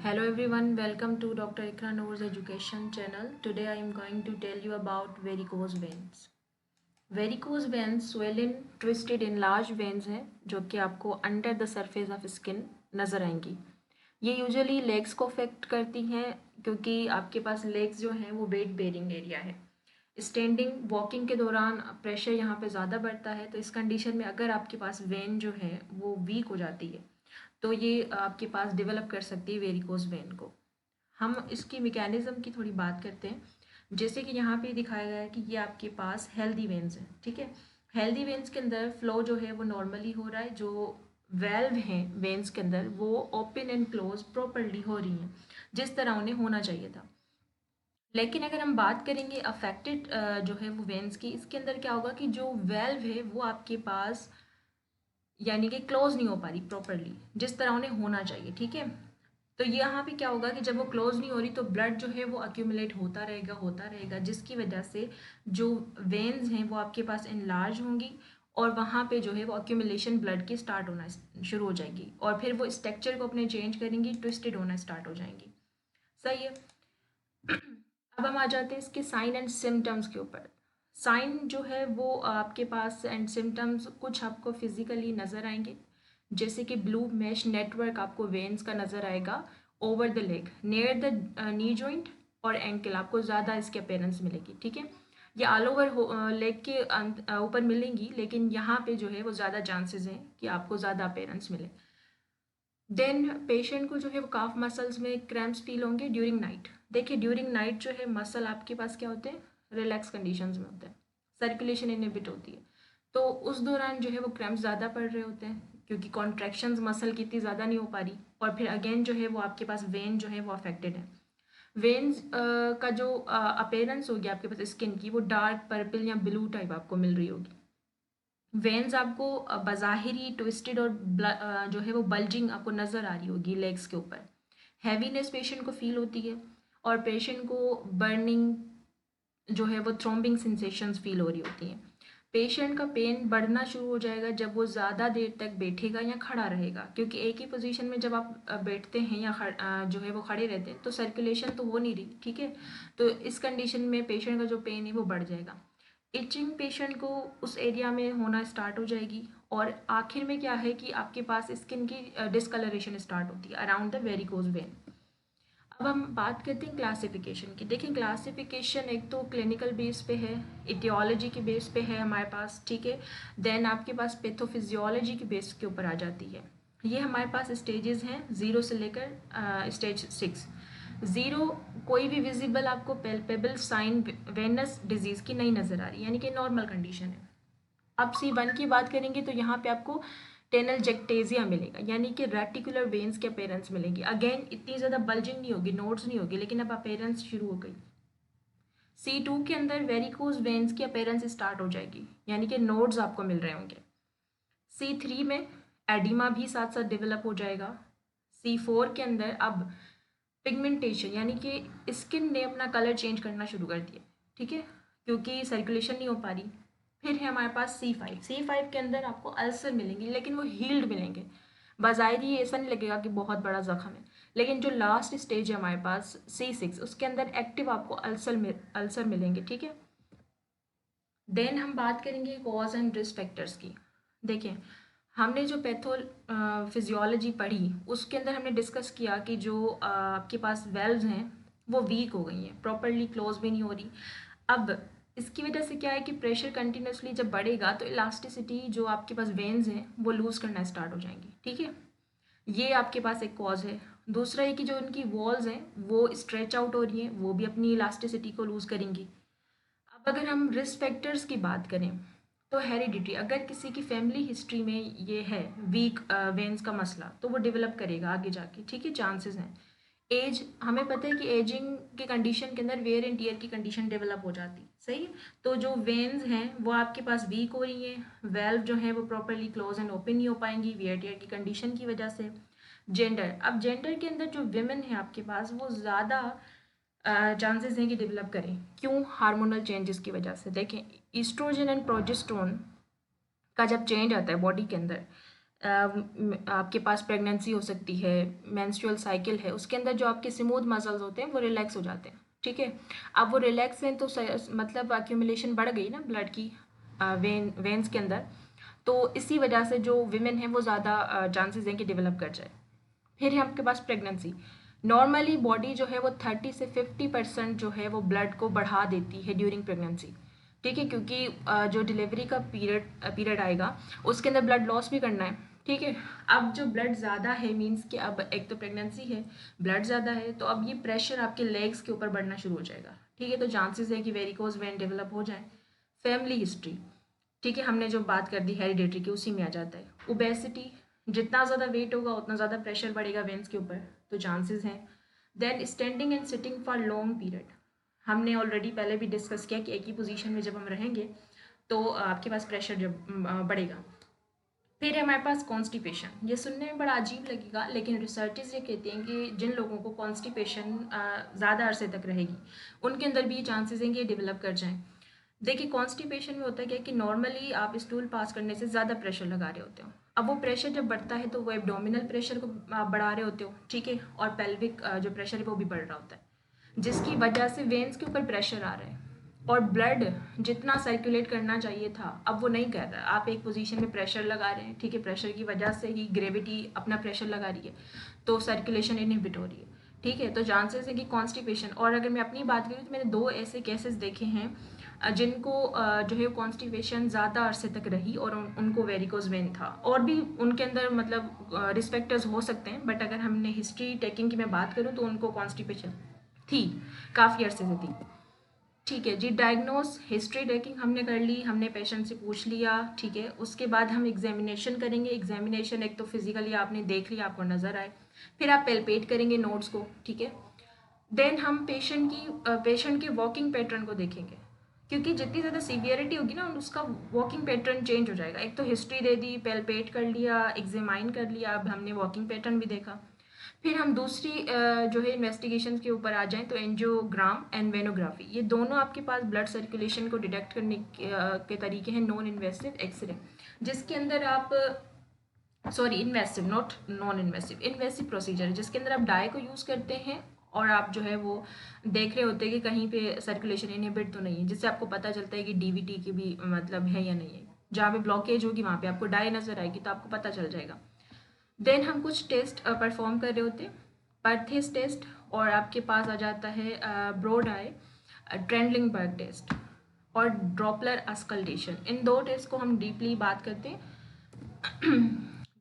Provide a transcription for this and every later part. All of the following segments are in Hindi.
Hello everyone, welcome to Dr. Ikra Noor's education channel. Today I am going to tell you about varicose veins. Varicose veins swollen, twisted, enlarged veins हैं जो कि आपको under the surface of skin नज़र आएंगी। ये यूजुअली लेग्स को अफेक्ट करती हैं क्योंकि आपके पास लेग्स जो हैं वो वेट बेरिंग एरिया है। स्टैंडिंग वॉकिंग के दौरान प्रेशर यहाँ पे ज़्यादा बढ़ता है, तो इस कंडीशन में अगर आपके पास वेन जो है वो वीक हो जाती है तो ये आपके पास डेवलप कर सकती है वेरिकोज वेन को। हम इसकी मैकेनिज्म की थोड़ी बात करते हैं। जैसे कि यहाँ पे दिखाया गया है कि ये आपके पास हेल्दी वेन्स हैं, ठीक है। हेल्दी वेन्स के अंदर फ्लो जो है वो नॉर्मली हो रहा है, जो वेल्व हैं वेन्स के अंदर वो ओपन एंड क्लोज प्रॉपरली हो रही हैं जिस तरह उन्हें होना चाहिए था। लेकिन अगर हम बात करेंगे अफेक्टेड जो है वो वेन्स की, इसके अंदर क्या होगा कि जो वेल्व है वो आपके पास यानी कि क्लोज नहीं हो पा रही प्रॉपरली जिस तरह उन्हें होना चाहिए, ठीक है। तो यहाँ पे क्या होगा कि जब वो क्लोज नहीं हो रही तो ब्लड जो है वो अक्यूमुलेट होता रहेगा जिसकी वजह से जो वेन्स हैं वो आपके पास इनलार्ज होंगी और वहाँ पे जो है वो अक्यूमुलेशन ब्लड की स्टार्ट होना शुरू हो जाएगी और फिर वो स्ट्रक्चर को अपने चेंज करेंगी, ट्विस्टेड होना स्टार्ट हो जाएंगी। सही है। अब हम आ जाते हैं इसके साइन एंड सिम्टम्स के ऊपर। साइन जो है वो आपके पास एंड सिम्टम्स कुछ आपको फिजिकली नज़र आएंगे, जैसे कि ब्लू मैश नेटवर्क आपको वेन्स का नज़र आएगा over the leg near the knee joint और एंकल, आपको ज़्यादा इसकी अपेयरेंस मिलेगी, ठीक है। ये ऑल ओवर लेग के ऊपर मिलेंगी, लेकिन यहाँ पे जो है वो ज़्यादा चांसेस हैं कि आपको ज़्यादा अपेयरेंस मिले। देन पेशेंट को जो है वो काफ मसल्स में क्रैम्प्स फील होंगे ड्यूरिंग नाइट। देखिए ड्यूरिंग नाइट जो है मसल आपके पास क्या होते हैं, रिलैक्स कंडीशंस में होते हैं, सर्कुलेशन इनहिबिट होती है, तो उस दौरान जो है वो क्रैम्प्स ज़्यादा पड़ रहे होते हैं क्योंकि कॉन्ट्रैक्शंस मसल की इतनी ज़्यादा नहीं हो पा रही और फिर अगेन जो है वो आपके पास वेन जो है वो अफेक्टेड है। वेन्स का जो अपेयरेंस होगी आपके पास स्किन की वो डार्क पर्पल या ब्लू टाइप आपको मिल रही होगी। वेन्स आपको बज़ाहिरी ट्विस्टेड और जो है वो बल्जिंग आपको नज़र आ रही होगी लेग्स के ऊपर। हैवीनेस पेशेंट को फील होती है और पेशेंट को बर्निंग जो है वो थ्रोम्बिंग सेंसेशंस फील हो रही होती हैं। पेशेंट का पेन बढ़ना शुरू हो जाएगा जब वो ज़्यादा देर तक बैठेगा या खड़ा रहेगा, क्योंकि एक ही पोजीशन में जब आप बैठते हैं या जो है वो खड़े रहते हैं तो सर्कुलेशन तो हो नहीं रही, ठीक है। तो इस कंडीशन में पेशेंट का जो पेन है वो बढ़ जाएगा। इचिंग पेशेंट को उस एरिया में होना स्टार्ट हो जाएगी और आखिर में क्या है कि आपके पास स्किन की डिस्कलरेशन स्टार्ट होती है अराउंड द वेरिकोज वेन। अब हम बात करते हैं क्लासिफिकेशन की। देखिए क्लासिफिकेशन एक तो क्लिनिकल बेस पे है, इटियोलॉजी के बेस पे है हमारे पास, ठीक है। देन आपके पास पैथोफिजियोलॉजी के बेस के ऊपर आ जाती है। ये हमारे पास स्टेजेस हैं 0 से लेकर स्टेज 6। 0 कोई भी विजिबल आपको पेल्पेबल साइन वेनस डिजीज़ की नहीं नज़र आ रही, यानी कि नॉर्मल कंडीशन है। अब C1 की बात करेंगे तो यहाँ पे आपको टेनल जेक्टेजिया मिलेगा, यानी कि रेटिकुलर वेन्स के अपेयरेंस मिलेंगी। अगेन इतनी ज़्यादा बल्जिंग नहीं होगी, नोड्स नहीं होगी, लेकिन अब अपेयरेंस शुरू हो गई। C2 के अंदर वेरिकोज वेन्स की अपेयरेंस स्टार्ट हो जाएगी, यानी कि नोड्स आपको मिल रहे होंगे। C3 में एडिमा भी साथ साथ डेवलप हो जाएगा। C4 के अंदर अब पिगमेंटेशन, यानी कि स्किन ने अपना कलर चेंज करना शुरू कर दिया, ठीक है, क्योंकि सर्कुलेशन नहीं हो पा रही। फिर है हमारे पास C5 के अंदर आपको अल्सर मिलेंगे, लेकिन वो हील्ड मिलेंगे। बाज़ाहिरी ऐसा नहीं लगेगा कि बहुत बड़ा जख्म है, लेकिन जो लास्ट स्टेज है हमारे पास C6, उसके अंदर एक्टिव आपको अल्सर मिलेंगे, ठीक है। देन हम बात करेंगे कॉज एंड रिस्क फैक्टर्स की। देखिए हमने जो फिजियोलॉजी पढ़ी उसके अंदर हमने डिस्कस किया कि जो आपके पास वेल्व्स हैं वो वीक हो गई हैं, प्रॉपरली क्लोज भी नहीं हो रही। अब इसकी वजह से क्या है कि प्रेशर कंटिन्यूसली जब बढ़ेगा तो इलास्टिसिटी जो आपके पास वेन्स हैं वो लूज़ करना स्टार्ट हो जाएंगी, ठीक है। ये आपके पास एक कॉज है। दूसरा है कि जो उनकी वॉल्स हैं वो स्ट्रेच आउट हो रही हैं, वो भी अपनी इलास्टिसिटी को लूज़ करेंगी। अब अगर हम रिस्क फैक्टर्स की बात करें तो हेरिडिटी, अगर किसी की फैमिली हिस्ट्री में ये है वीक वेन्स का मसला तो वो डेवलप करेगा आगे जाके, ठीक है, चांसेस हैं। एज, हमें पता है कि एजिंग के कंडीशन के अंदर वेयर एंड टीयर की कंडीशन डेवलप हो जाती है, सही है। तो जो वेन्स हैं वो आपके पास वीक हो रही हैं, वेल्व जो है वो प्रॉपरली क्लोज एंड ओपन नहीं हो पाएंगी वेयर टीयर की कंडीशन की वजह से। जेंडर, अब जेंडर के अंदर जो विमेन है आपके पास वो ज़्यादा चांसेस हैं कि डेवलप करें, क्यों, हार्मोनल चेंजेस की वजह से। देखें ईस्ट्रोजन एंड प्रोजेस्टेरोन का जब चेंज आता है बॉडी के अंदर आपके पास प्रेगनेंसी हो सकती है, मेंस्ट्रुअल साइकिल है, उसके अंदर जो आपके स्मूथ मसल्स होते हैं वो रिलैक्स हो जाते हैं, ठीक है। अब वो रिलैक्स हैं तो मतलब एक्यूमुलेशन बढ़ गई ना ब्लड की वेन्स के अंदर, तो इसी वजह से जो विमेन है वो ज़्यादा चांसेस हैं कि डेवलप कर जाए। फिर है आपके पास प्रेगनेंसी। नॉर्मली बॉडी जो है वो 30 से 50% जो है वो ब्लड को बढ़ा देती है ड्यूरिंग प्रेगनेंसी, ठीक है, क्योंकि जो डिलीवरी का पीरियड आएगा उसके अंदर ब्लड लॉस भी करना है, ठीक है। अब जो ब्लड ज़्यादा है मीन्स कि अब एक तो प्रेगनेंसी है, ब्लड ज़्यादा है, तो अब ये प्रेशर आपके लेग्स के ऊपर बढ़ना शुरू हो जाएगा, ठीक है। तो चांसेस है कि वेरिकोज वेन डेवलप हो जाए। फैमिली हिस्ट्री, ठीक है, हमने जो बात कर दी हेरिडेटरी की उसी में आ जाता है। ओबेसिटी, जितना ज़्यादा वेट होगा उतना ज़्यादा प्रेशर बढ़ेगा वेन्स के ऊपर, तो चांसेस हैं। Then standing and sitting for long period, हमने ऑलरेडी पहले भी डिस्कस किया कि एक ही पोजीशन में जब हम रहेंगे तो आपके पास प्रेशर जब बढ़ेगा। फिर है हमारे पास कॉन्स्टिपेशन। ये सुनने में बड़ा अजीब लगेगा लेकिन रिसर्चेस ये कहती हैं कि जिन लोगों को कॉन्स्टिपेशन ज़्यादा अरसे तक रहेगी उनके अंदर भी चांसेस हैं कि ये डेवलप कर जाएं। देखिए कॉन्स्टिपेशन में होता है क्या कि नॉर्मली आप स्टूल पास करने से ज़्यादा प्रेशर लगा रहे होते हो। अब वो प्रेशर जब बढ़ता है तो वो एब्डोमिनल प्रेशर को आप बढ़ा रहे होते हो, ठीक है, और पेल्विक जो प्रेशर है वो भी बढ़ रहा होता है, जिसकी वजह से वेन्स के ऊपर प्रेशर आ रहा है और ब्लड जितना सर्कुलेट करना चाहिए था अब वो नहीं कर रहा। आप एक पोजीशन में प्रेशर लगा रहे हैं, ठीक है, प्रेशर की वजह से ही ग्रेविटी अपना प्रेशर लगा रही है तो सर्कुलेशन इनहिबिट हो रही है, ठीक है। तो चांसेस है कि कॉन्स्टिपेशन, और अगर मैं अपनी बात करूँ तो मैंने 2 ऐसे केसेस देखे हैं जिनको जो है कॉन्स्टिपेशन ज़्यादा अरसे तक रही और उनको वेरिकोज वेन था। और भी उनके अंदर मतलब रिस्क फैक्टर्स हो सकते हैं, बट अगर हमने हिस्ट्री टेकिंग की मैं बात करूँ तो उनको कॉन्स्टिपेशन थी, काफ़ी अरसे से थी, ठीक है जी। डायग्नोस हिस्ट्री टेकिंग हमने कर ली, हमने पेशेंट से पूछ लिया, ठीक है। उसके बाद हम एग्जामिनेशन करेंगे। एग्जामिनेशन एक तो फिजिकली आपने देख लिया, आपको नज़र आए, फिर आप पेलपेट करेंगे नोट्स को, ठीक है। देन हम पेशेंट के वॉकिंग पैटर्न को देखेंगे, क्योंकि जितनी ज़्यादा सीवियरिटी होगी ना उसका वॉकिंग पैटर्न चेंज हो जाएगा। एक तो हिस्ट्री दे दी, पेलपेट कर लिया, एग्जामाइन कर लिया, अब हमने वॉकिंग पैटर्न भी देखा। फिर हम दूसरी जो है इन्वेस्टिगेशन के ऊपर आ जाएं तो एंजियोग्राम एंड वेनोग्राफी, ये दोनों आपके पास ब्लड सर्कुलेशन को डिटेक्ट करने के तरीके हैं। नॉन इन्वेसिव एक्सरे, जिसके अंदर आप sorry invasive not non invasive, invasive procedure जिसके अंदर आप डाई को यूज़ करते हैं और आप जो है वो देख रहे होते हैं कि कहीं पे सर्कुलेशन इनहिबिट तो नहीं है, जिससे आपको पता चलता है कि डीवीटी की भी मतलब है या नहीं है। जहाँ पे ब्लॉकेज होगी वहाँ पे आपको डाई नज़र आएगी तो आपको पता चल जाएगा। देन हम कुछ टेस्ट परफॉर्म कर रहे होते हैं, परथेस टेस्ट, और आपके पास आ जाता है ब्रॉड आई ट्रेंडलिंगबर्ग टेस्ट और ड्रॉपलर अस्कल्टेशन। इन 2 टेस्ट को हम डीपली बात करते हैं।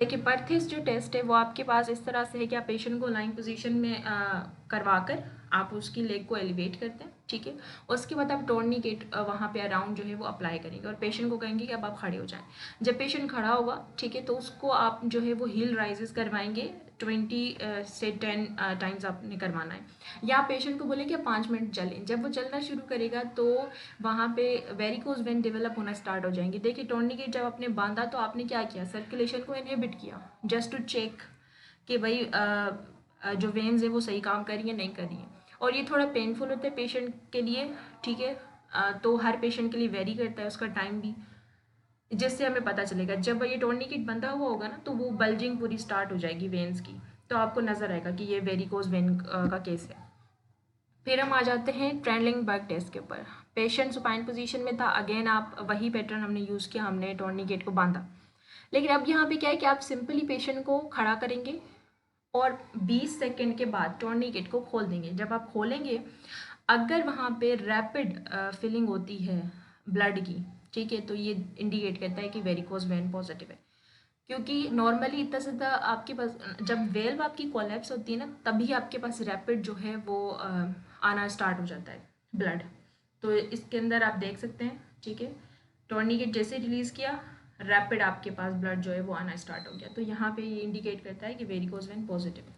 देखिए परथेस जो टेस्ट है वो आपके पास इस तरह से है कि आप पेशेंट को लाइन पोजीशन में करवा कर आप उसकी लेग को एलिवेट करते हैं, ठीक है। उसके बाद आप टोर्निकेट वहाँ पे अराउंड जो है वो अप्लाई करेंगे और पेशेंट को कहेंगे कि अब आप खड़े हो जाएं। जब पेशेंट खड़ा होगा, ठीक है, तो उसको आप जो है वो हील राइजेस करवाएंगे 20 से 10 टाइम्स आपने करवाना है, या पेशेंट को बोले कि आप 5 मिनट चलें। जब वो चलना शुरू करेगा तो वहाँ पे वेरिकोज वेन डेवलप होना स्टार्ट हो जाएंगे। देखिए टोर्निकेट जब आपने बांधा तो आपने क्या किया, सर्कुलेशन को इनहिबिट किया जस्ट टू चेक कि भाई जो वेन्स है वो सही काम कर रही है नहीं कर रही है, और ये थोड़ा पेनफुल होता है पेशेंट के लिए, ठीक है। तो हर पेशेंट के लिए वेरी करता है उसका टाइम भी, जिससे हमें पता चलेगा जब ये टोर्निकेट बंधा हुआ होगा ना तो वो बल्जिंग पूरी स्टार्ट हो जाएगी वेन्स की, तो आपको नज़र आएगा कि ये वेरिकोज वेन का केस है। फिर हम आ जाते हैं ट्रेंडलिंगबर्ग टेस्ट के ऊपर। पेशेंट सुपाइन पोजीशन में था, अगेन आप वही पैटर्न हमने यूज़ किया, हमने टोर्निकेट को बांधा। लेकिन अब यहाँ पे क्या है कि आप सिंपली पेशेंट को खड़ा करेंगे और 20 सेकेंड के बाद टोर्निकेट को खोल देंगे। जब आप खोलेंगे अगर वहाँ पे रैपिड फिलिंग होती है ब्लड की, ठीक है, तो ये इंडिकेट करता है कि वेरिकोज वेन पॉजिटिव है। क्योंकि नॉर्मली इतना ज़्यादा आपके पास जब वेल्व आपकी कोलैप्स होती है ना तभी आपके पास रैपिड जो है वो आना स्टार्ट हो जाता है ब्लड। तो इसके अंदर आप देख सकते हैं, ठीक है, टोर्निकेट जैसे रिलीज़ किया रैपिड आपके पास ब्लड जो है वो आना स्टार्ट हो गया, तो यहाँ पे ये इंडिकेट करता है कि वेरिकोज वेन पॉजिटिव है।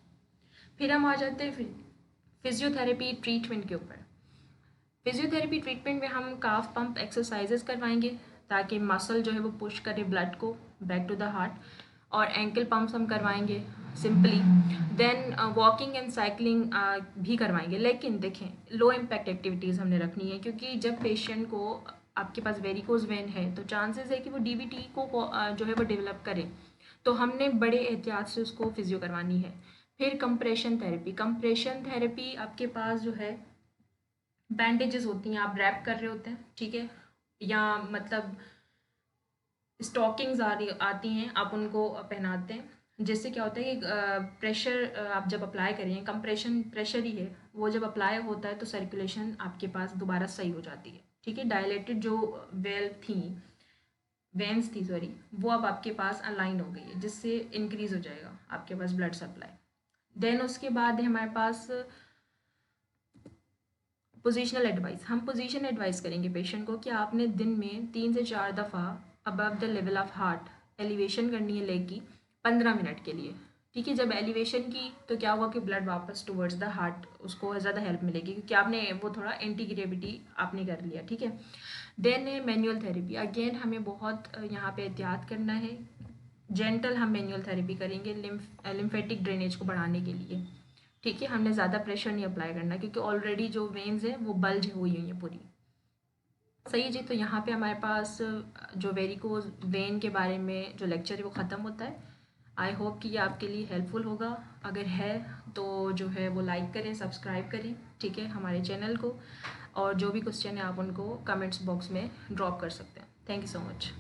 फिर हम आ जाते हैं फिजियोथेरेपी ट्रीटमेंट के ऊपर। फिजियोथेरेपी ट्रीटमेंट में हम काफ पंप एक्सरसाइजेस करवाएंगे ताकि मसल जो है वो पुश करे ब्लड को बैक टू द हार्ट, और एंकल पंप्स हम करवाएंगे simply. Then walking and cycling भी करवाएंगे, लेकिन देखें लो इम्पैक्ट एक्टिविटीज़ हमने रखनी है, क्योंकि जब पेशेंट को आपके पास वेरिकोज वेन है तो चांसेस है कि वो डीवीटी को जो है वो डेवलप करे। तो हमने बड़े एहतियात से उसको फिजियो करवानी है। फिर कंप्रेशन थेरेपी। कंप्रेशन थेरेपी आपके पास जो है बैंडेजेस होती हैं, आप रैप कर रहे होते हैं, ठीक है, या मतलब स्टॉकिंग्स आती हैं, आप उनको पहनाते हैं, जिससे क्या होता है कि प्रेशर आप जब अप्लाई करें, कंप्रेशन प्रेशर ही है, वो जब अप्लाई होता है तो सर्कुलेशन आपके पास दोबारा सही हो जाती है, ठीक है। डायलेटेड जो वेन्स थी सॉरी, वो अब आपके पास अलाइन हो गई है, जिससे इंक्रीज हो जाएगा आपके पास ब्लड सप्लाई। देन उसके बाद है हमारे पास पोजीशनल एडवाइस। हम पोजीशन एडवाइस करेंगे पेशेंट को कि आपने दिन में 3 से 4 दफ़ा above the level of heart elevation करनी है लेग की 15 मिनट के लिए, ठीक है। जब एलिवेशन की तो क्या हुआ कि ब्लड वापस टुवर्ड्स द हार्ट उसको ज़्यादा हेल्प मिलेगी, क्योंकि आपने वो थोड़ा एंटी ग्रेविटी आपने कर लिया, ठीक है। देन है मैनुअल थेरेपी। अगेन हमें बहुत यहाँ पे एहतियात करना है, जेंटल हम मैनुअल थेरेपी करेंगे लिम्फेटिक ड्रेनेज को बढ़ाने के लिए, ठीक है। हमने ज़्यादा प्रेशर नहीं अप्लाई करना, क्योंकि ऑलरेडी जो वेन्स है वो बल्ज हुई हुई हैं पूरी, सही है जी। तो यहाँ पे हमारे पास जो वेरिकोज वेन के बारे में जो लेक्चर है वो ख़त्म होता है। आई होप कि ये आपके लिए हेल्पफुल होगा। अगर है तो जो है वो लाइक करें, सब्सक्राइब करें, ठीक है, हमारे चैनल को। और जो भी क्वेश्चन है आप उनको कमेंट्स बॉक्स में ड्रॉप कर सकते हैं। Thank you so much.